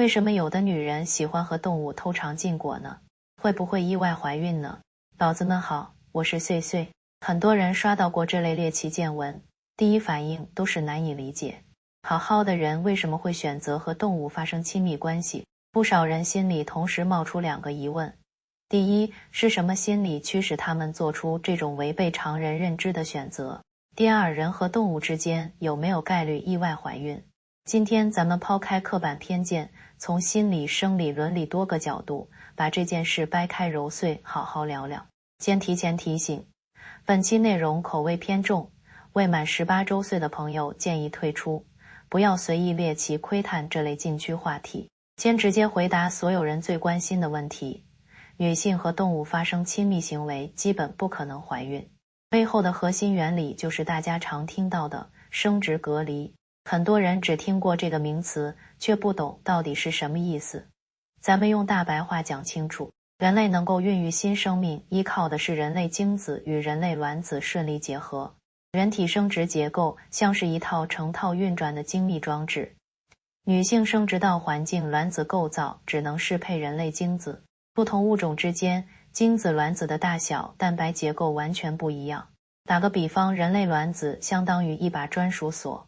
为什么有的女人喜欢和动物偷尝禁果呢？会不会意外怀孕呢？宝子们好，我是碎碎。很多人刷到过这类猎奇见闻，第一反应都是难以理解。好好的人为什么会选择和动物发生亲密关系？不少人心里同时冒出两个疑问。第一，是什么心理驱使他们做出这种违背常人认知的选择？第二，人和动物之间有没有概率意外怀孕？今天咱们抛开刻板偏见，从心理、生理、伦理多个角度，把这件事掰开揉碎，好好聊聊。先提前提醒，本期内容口味偏重，未满18周岁的朋友建议退出，不要随意猎奇窥探这类禁区话题。先直接回答所有人最关心的问题：女性和动物发生亲密行为基本不可能怀孕，背后的核心原理就是大家常听到的生殖隔离。很多人只听过这个名词，却不懂到底是什么意思。咱们用大白话讲清楚，人类能够孕育新生命，依靠的是人类精子与人类卵子顺利结合。人体生殖结构像是一套成套运转的精密装置，女性生殖道环境卵子构造只能适配人类精子，不同物种之间精子卵子的大小、蛋白结构完全不一样。打个比方，人类卵子相当于一把专属锁，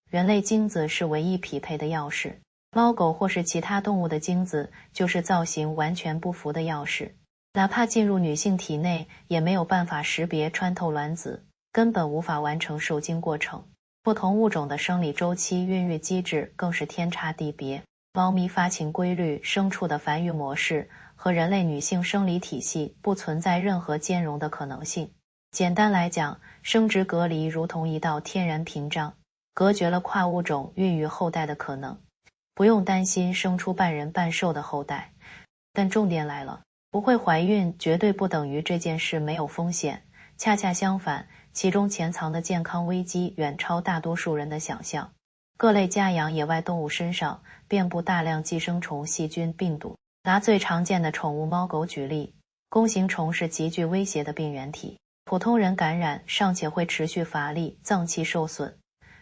人类精子是唯一匹配的钥匙，猫狗或是其他动物的精子就是造型完全不符的钥匙。哪怕进入女性体内，也没有办法识别穿透卵子，根本无法完成受精过程。不同物种的生理周期、孕育机制更是天差地别。猫咪发情规律、牲畜的繁育模式和人类女性生理体系不存在任何兼容的可能性。简单来讲，生殖隔离如同一道天然屏障，隔绝了跨物种孕育后代的可能，不用担心生出半人半兽的后代。但重点来了，不会怀孕绝对不等于这件事没有风险，恰恰相反，其中潜藏的健康危机远超大多数人的想象。各类家养野外动物身上遍布大量寄生虫、细菌、病毒。拿最常见的宠物猫狗举例，弓形虫是极具威胁的病原体，普通人感染尚且会持续乏力、脏器受损，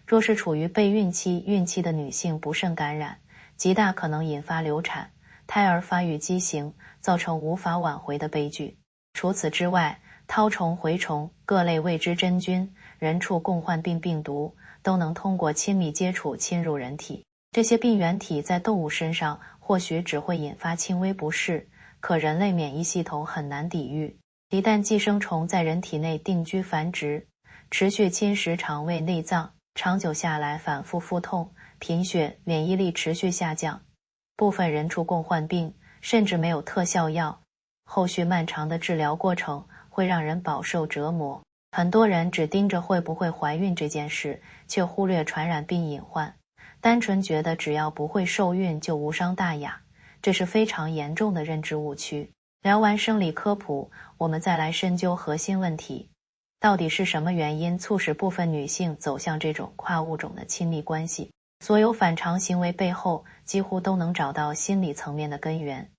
若是处于备孕期、孕期的女性不慎感染，极大可能引发流产、胎儿发育畸形，造成无法挽回的悲剧。除此之外，绦虫、蛔虫、各类未知真菌、人畜共患病病毒都能通过亲密接触侵入人体。这些病原体在动物身上或许只会引发轻微不适，可人类免疫系统很难抵御。一旦寄生虫在人体内定居繁殖，持续侵蚀肠胃、内脏，长久下来反复腹痛、贫血，免疫力持续下降。部分人畜共患病，甚至没有特效药，后续漫长的治疗过程会让人饱受折磨。很多人只盯着会不会怀孕这件事，却忽略传染病隐患，单纯觉得只要不会受孕就无伤大雅，这是非常严重的认知误区。聊完生理科普，我们再来深究核心问题，到底是什么原因促使部分女性走向这种跨物种的亲密关系？所有反常行为背后几乎都能找到心理层面的根源，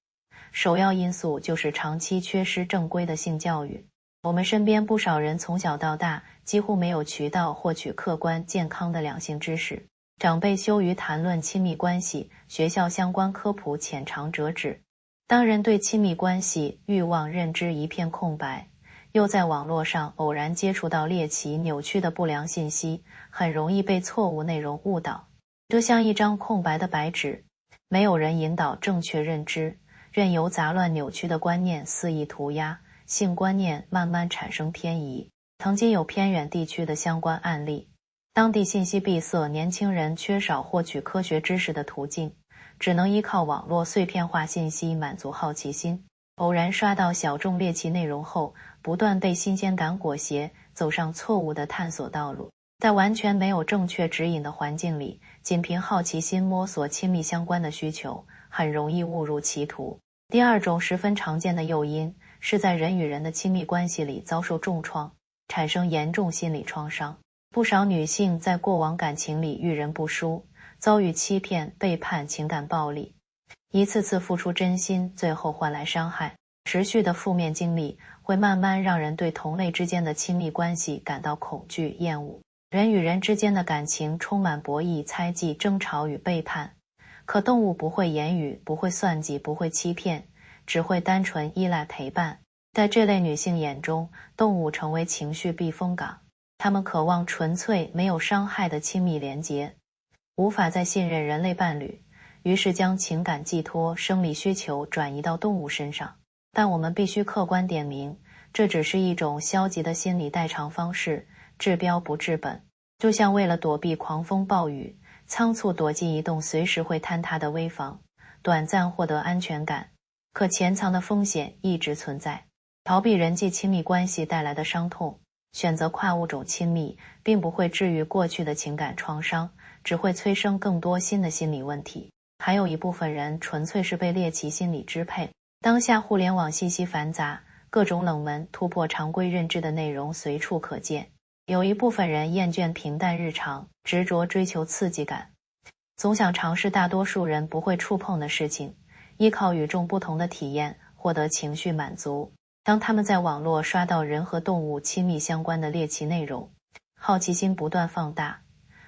首要因素就是长期缺失正规的性教育。我们身边不少人从小到大几乎没有渠道获取客观健康的两性知识，长辈羞于谈论亲密关系，学校相关科普浅尝辄止。当人对亲密关系欲望认知一片空白，又在网络上偶然接触到猎奇扭曲的不良信息，很容易被错误内容误导。就像一张空白的白纸，没有人引导正确认知，任由杂乱扭曲的观念肆意涂鸦，性观念慢慢产生偏移。曾经有偏远地区的相关案例，当地信息闭塞，年轻人缺少获取科学知识的途径，只能依靠网络碎片化信息满足好奇心。偶然刷到小众猎奇内容后，不断被新鲜感裹挟，走上错误的探索道路。在完全没有正确指引的环境里，仅凭好奇心摸索亲密相关的需求，很容易误入歧途。第二种十分常见的诱因，是在人与人的亲密关系里遭受重创，产生严重心理创伤。不少女性在过往感情里遇人不淑，遭遇欺骗、背叛、情感暴力，一次次付出真心，最后换来伤害。持续的负面经历会慢慢让人对同类之间的亲密关系感到恐惧、厌恶。人与人之间的感情充满博弈、猜忌、争吵与背叛，可动物不会言语，不会算计，不会欺骗，只会单纯依赖陪伴。在这类女性眼中，动物成为情绪避风港，她们渴望纯粹没有伤害的亲密连结，无法再信任人类伴侣，于是将情感寄托、生理需求转移到动物身上。但我们必须客观点明，这只是一种消极的心理代偿方式，治标不治本。就像为了躲避狂风暴雨，仓促躲进一栋随时会坍塌的危房，短暂获得安全感，可潜藏的风险一直存在。逃避人际亲密关系带来的伤痛，选择跨物种亲密，并不会治愈过去的情感创伤，只会催生更多新的心理问题。还有一部分人纯粹是被猎奇心理支配。当下互联网信息繁杂，各种冷门突破常规认知的内容随处可见。有一部分人厌倦平淡日常，执着追求刺激感，总想尝试大多数人不会触碰的事情，依靠与众不同的体验获得情绪满足。当他们在网络刷到人和动物亲密相关的猎奇内容，好奇心不断放大，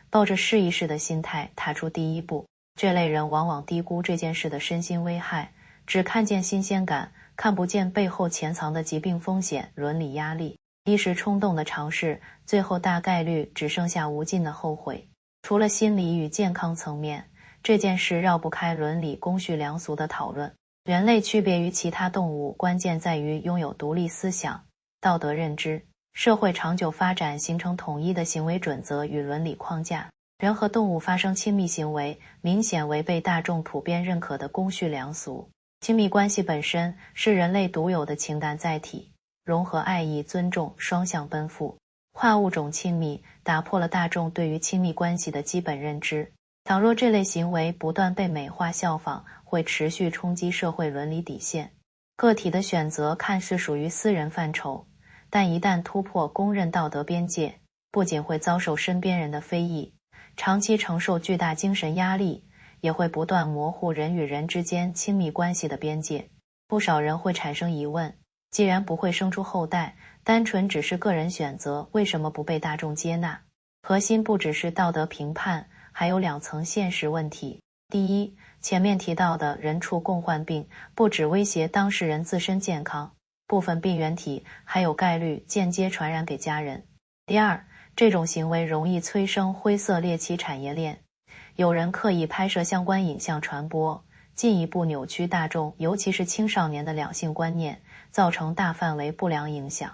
抱着试一试的心态踏出第一步。这类人往往低估这件事的身心危害，只看见新鲜感，看不见背后潜藏的疾病风险、伦理压力。一时冲动的尝试，最后大概率只剩下无尽的后悔。除了心理与健康层面，这件事绕不开伦理、公序良俗的讨论。人类区别于其他动物，关键在于拥有独立思想、道德认知。社会长久发展形成统一的行为准则与伦理框架。人和动物发生亲密行为，明显违背大众普遍认可的公序良俗。亲密关系本身是人类独有的情感载体，融合爱意、尊重、双向奔赴。跨物种亲密打破了大众对于亲密关系的基本认知。倘若这类行为不断被美化效仿，会持续冲击社会伦理底线。个体的选择看似属于私人范畴，但一旦突破公认道德边界，不仅会遭受身边人的非议，长期承受巨大精神压力，也会不断模糊人与人之间亲密关系的边界。不少人会产生疑问，既然不会生出后代，单纯只是个人选择，为什么不被大众接纳？核心不只是道德评判，还有两层现实问题。第一，前面提到的人畜共患病，不只威胁当事人自身健康，部分病原体还有概率间接传染给家人。第二，这种行为容易催生灰色猎奇产业链，有人刻意拍摄相关影像传播，进一步扭曲大众，尤其是青少年的两性观念，造成大范围不良影响。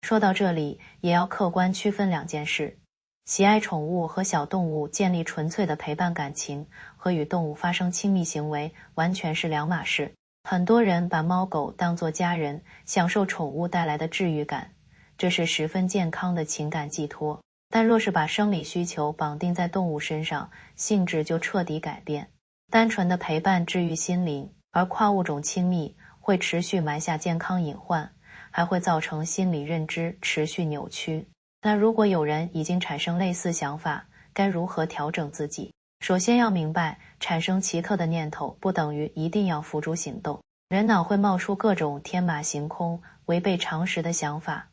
说到这里，也要客观区分两件事。喜爱宠物和小动物建立纯粹的陪伴感情，和与动物发生亲密行为完全是两码事。很多人把猫狗当作家人，享受宠物带来的治愈感，这是十分健康的情感寄托。但若是把生理需求绑定在动物身上，性质就彻底改变。单纯的陪伴治愈心灵，而跨物种亲密会持续埋下健康隐患，还会造成心理认知持续扭曲。那如果有人已经产生类似想法，该如何调整自己？首先要明白，产生奇特的念头不等于一定要付诸行动。人脑会冒出各种天马行空、违背常识的想法。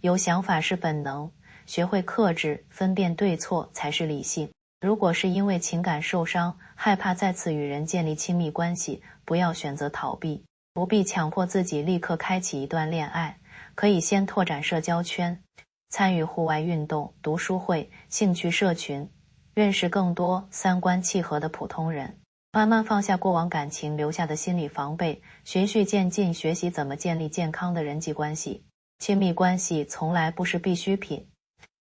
有想法是本能，学会克制、分辨对错才是理性。如果是因为情感受伤，害怕再次与人建立亲密关系，不要选择逃避，不必强迫自己立刻开启一段恋爱，可以先拓展社交圈，参与户外运动、读书会、兴趣社群，认识更多三观契合的普通人，慢慢放下过往感情留下的心理防备，循序渐进学习怎么建立健康的人际关系。亲密关系从来不是必需品，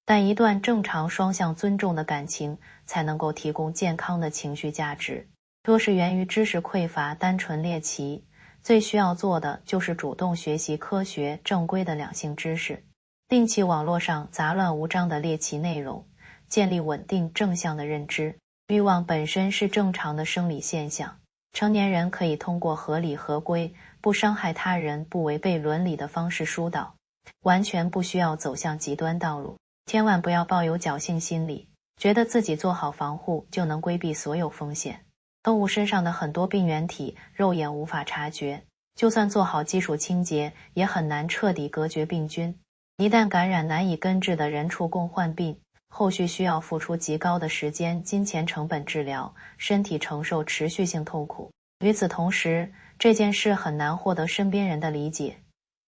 但一段正常双向尊重的感情才能够提供健康的情绪价值。若是源于知识匮乏、单纯猎奇，最需要做的就是主动学习科学正规的两性知识，摒弃网络上杂乱无章的猎奇内容，建立稳定正向的认知。欲望本身是正常的生理现象，成年人可以通过合理合规、不伤害他人、不违背伦理的方式疏导，完全不需要走向极端道路。千万不要抱有侥幸心理，觉得自己做好防护就能规避所有风险。动物身上的很多病原体肉眼无法察觉，就算做好基础清洁，也很难彻底隔绝病菌。一旦感染难以根治的人畜共患病，后续需要付出极高的时间、金钱成本治疗，身体承受持续性痛苦。与此同时，这件事很难获得身边人的理解。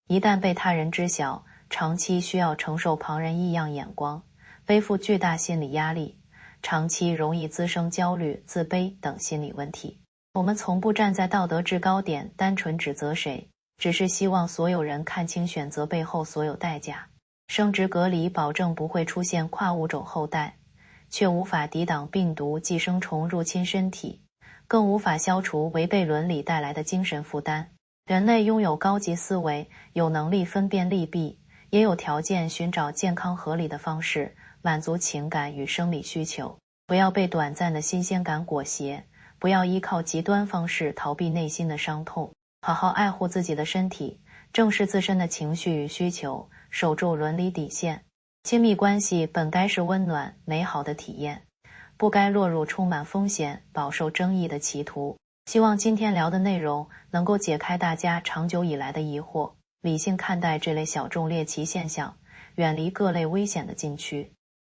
一旦被他人知晓，长期需要承受旁人异样眼光，背负巨大心理压力，长期容易滋生焦虑、自卑等心理问题。我们从不站在道德制高点单纯指责谁，只是希望所有人看清选择背后所有代价。生殖隔离保证不会出现跨物种后代，却无法抵挡病毒寄生虫入侵身体，更无法消除违背伦理带来的精神负担。人类拥有高级思维，有能力分辨利弊，也有条件寻找健康合理的方式满足情感与生理需求。不要被短暂的新鲜感裹挟，不要依靠极端方式逃避内心的伤痛。好好爱护自己的身体，正视自身的情绪与需求，守住伦理底线。亲密关系本该是温暖美好的体验，不该落入充满风险、饱受争议的歧途。希望今天聊的内容能够解开大家长久以来的疑惑，理性看待这类小众猎奇现象，远离各类危险的禁区。